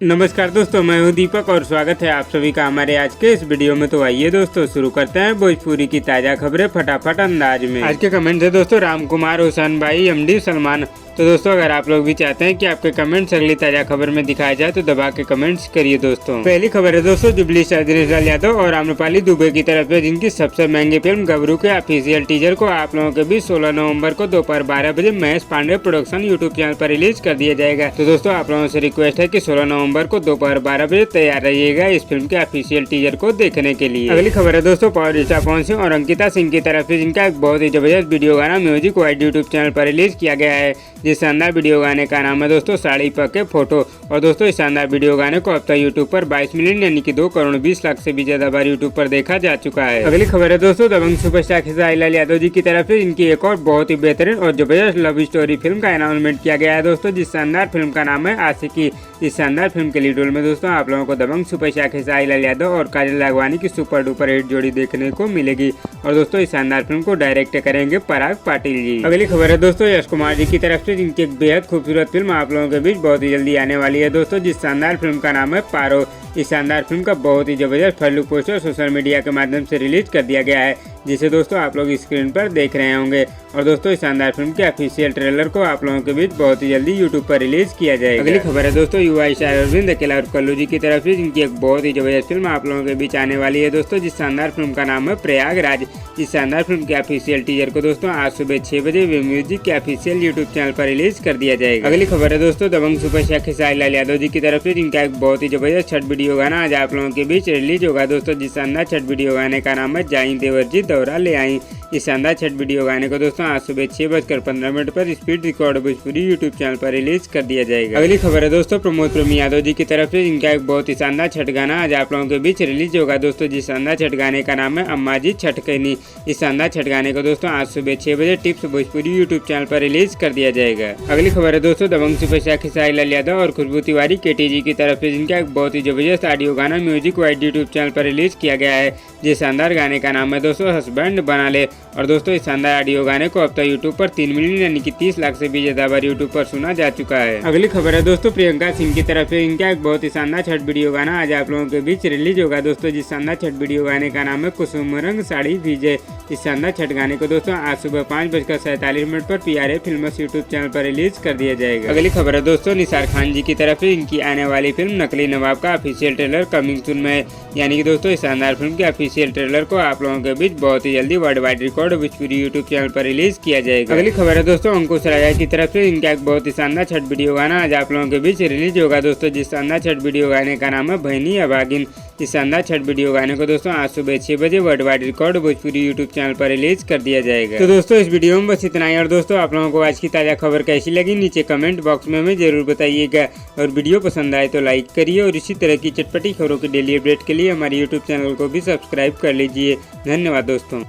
नमस्कार दोस्तों, मैं हूं दीपक और स्वागत है आप सभी का हमारे आज के इस वीडियो में। तो आइए दोस्तों शुरू करते हैं भोजपुरी की ताज़ा खबरें फटाफट अंदाज में। आज के कमेंट है दोस्तों राम कुमार, हुसैन भाई, एमडी सलमान। तो दोस्तों अगर आप लोग भी चाहते हैं कि आपके कमेंट्स अगली ताज़ा खबर में दिखाया जाए तो दबा के कमेंट्स करिए दोस्तों। पहली खबर है दोस्तों जुबली स्टार दिनेश लाल यादव और आम्रपाली दुबे की तरफ से जिनकी सबसे महंगी फिल्म गबरू के ऑफिशियल टीजर को आप लोगों के बीच 16 नवंबर को दोपहर 12 बजे Mahesh Pandey production YouTube channel पर रिलीज कर दिया जाएगा। तो दोस्तों आप लोगों से रिक्वेस्ट है कि 16 नवंबर को दोपहर 12 बजे तैयार रहिएगा इस फिल्म के ऑफिशियल टीजर को देखने के लिए। अगली खबर है दोस्तों पावर स्टार पवन सिंह और अंकिता सिंह की तरफ से जिनका एक बहुत ही जबरदस्त वीडियो गाना म्यूजिक वाइड यूट्यूब चैनल पर रिलीज किया गया है। जिस शानदार वीडियो गाने का नाम है दोस्तों साड़ी पके फोटो। और दोस्तों इस शानदार वीडियो गाने को अब तक यूट्यूब पर 22 मिलियन यानी कि 2 करोड़ 20 लाख से भी ज्यादा बार यूट्यूब पर देखा जा चुका है। अगली खबर है दोस्तों दबंग सुपरस्टार खेसारी लाल यादव जी की तरफ से इनकी एक और बहुत ही बेहतरीन और जबरदस्त लव स्टोरी फिल्म का अनाउंसमेंट किया गया है दोस्तों। जिस शानदार फिल्म का नाम है आशिकी। इस शानदार फिल्म के लीड रोल में दोस्तों आप लोगों को दबंग सुपरस्टार खेसारी लाल यादव और काजल राघवानी की सुपर डुपर हिट जोड़ी देखने को मिलेगी। और दोस्तों इस शानदार फिल्म को डायरेक्ट करेंगे पराग पाटिल जी। अगली खबर है दोस्तों यश कुमार जी की तरफ से जिनकी एक बेहद खूबसूरत फिल्म आप लोगों के बीच बहुत ही जल्दी आने वाली है दोस्तों। जिस शानदार फिल्म का नाम है पारो। इस शानदार फिल्म का बहुत ही जबरदस्त first look poster social media के माध्यम से रिलीज कर दिया गया है, जिसे दोस्तों आप लोग स्क्रीन पर देख रहे होंगे। और दोस्तों इस शानदार फिल्म के ऑफिशियल ट्रेलर को आप लोगों के बीच बहुत ही जल्दी यूट्यूब पर रिलीज किया जाएगा। अगली खबर है दोस्तों युवा स्टार अरविंद अकेला और कल्लू जी की तरफ से जिनकी एक बहुत ही जबरदस्त फिल्म आप लोगों के बीच आने वाली है दोस्तों। जिस शानदार फिल्म का नाम है प्रयागराज। इस शानदार फिल्म के ऑफिशियल टीजर को दोस्तों आज सुबह 6 बजे वे म्यूजिक के ऑफिशियल यूट्यूब चैनल पर रिलीज कर दिया जाएगा। अगली खबर है दोस्तों दबंग सुपरस्टार खेसारी लाल यादव जी की तरफ से जिनका एक बहुत ही जबरदस्त छठ वीडियो गाना आज आप लोगों के बीच रिलीज होगा दोस्तों। जिस शानदार छठ वीडियो गाने का नाम है जाई देवर जी दौरा ले आई। इस शानदार छठ वीडियो गाने को दोस्तों आज सुबह 6:15 पर speed record Bhojpuri YouTube channel पर रिलीज कर दिया जाएगा। अगली खबर है दोस्तों प्रमोद प्रेमी यादव जी की तरफ से जिनका एक बहुत ही शानदार छठ गाना आज आप लोगों के बीच रिलीज होगा दोस्तों। जिस शानदार छठ गाने का नाम है अम्मा जी छठ कहनी। इस शानदार छठ गाने को दोस्तों आज सुबह 6 बजे टिप्स भोजपुरी यूट्यूब चैनल पर रिलीज कर दिया जाएगा। अगली खबर है दोस्तों दबंग सुपरस्टार खेसारी लाल यादव और खुशबू तिवारी केटी जी की तरफ से जिनका एक बहुत ही जबरदस्त ऑडियो गाना म्यूजिक वाइड यूट्यूब चैनल पर रिलीज किया गया है। जिस शानदार गाने का नाम है दोस्तों हस्बैंड बना ले। और दोस्तों इस शानदार ऑडियो गाने को अब तक यूट्यूब पर 3 मिलियन यानी कि 30 लाख से भी ज्यादा बार यूट्यूब पर सुना जा चुका है। अगली खबर है दोस्तों प्रियंका सिंह की तरफ से इनका एक बहुत ही शानदार छठ वीडियो गाना आज आप लोगों के बीच रिलीज होगा दोस्तों। जिस शानदार छठ वीडियो गाने का नाम है कुसुम रंग साड़ी भीजे। इस शानदार छठ गाने को दोस्तों आज सुबह 5:47 पर PRA फिल्म्स यूट्यूब चैनल पर रिलीज कर दिया जाएगा। अगली खबर है दोस्तों निसार खान जी की तरफ से इनकी आने वाली फिल्म नकली नवाब का ऑफिशियल ट्रेलर कमिंग सून में, यानी कि दोस्तों इस शानदार फिल्म के ऑफिशियल ट्रेलर को आप लोगों के बीच बहुत ही जल्दी world wide record Bhojpuri YouTube channel पर रिलीज किया जाएगा। अगली खबर है दोस्तों अंकुश राजा की तरफ से इनका एक बहुत ही शानदार छठ वीडियो गाना आज आप लोगों के बीच रिलीज होगा दोस्तों। जिस शानदार छठ वीडियो गाने का नाम है बहनी अभागिन। इस शानदार छठ वीडियो गाने को दोस्तों आज सुबह 6 बजे world wide record Bhojpuri YouTube channel पर रिलीज कर दिया जाएगा। तो दोस्तों इस वीडियो में बस इतना ही। और दोस्तों आप लोगों को आज की ताज़ा खबर कैसी लगी नीचे कमेंट बॉक्स में हमें जरूर बताइएगा। और वीडियो पसंद आए तो लाइक करिए और इसी तरह की चटपटी खबरों की डेली अपडेट के लिए हमारे यूट्यूब चैनल को भी सब्सक्राइब कर लीजिए। धन्यवाद दोस्तों।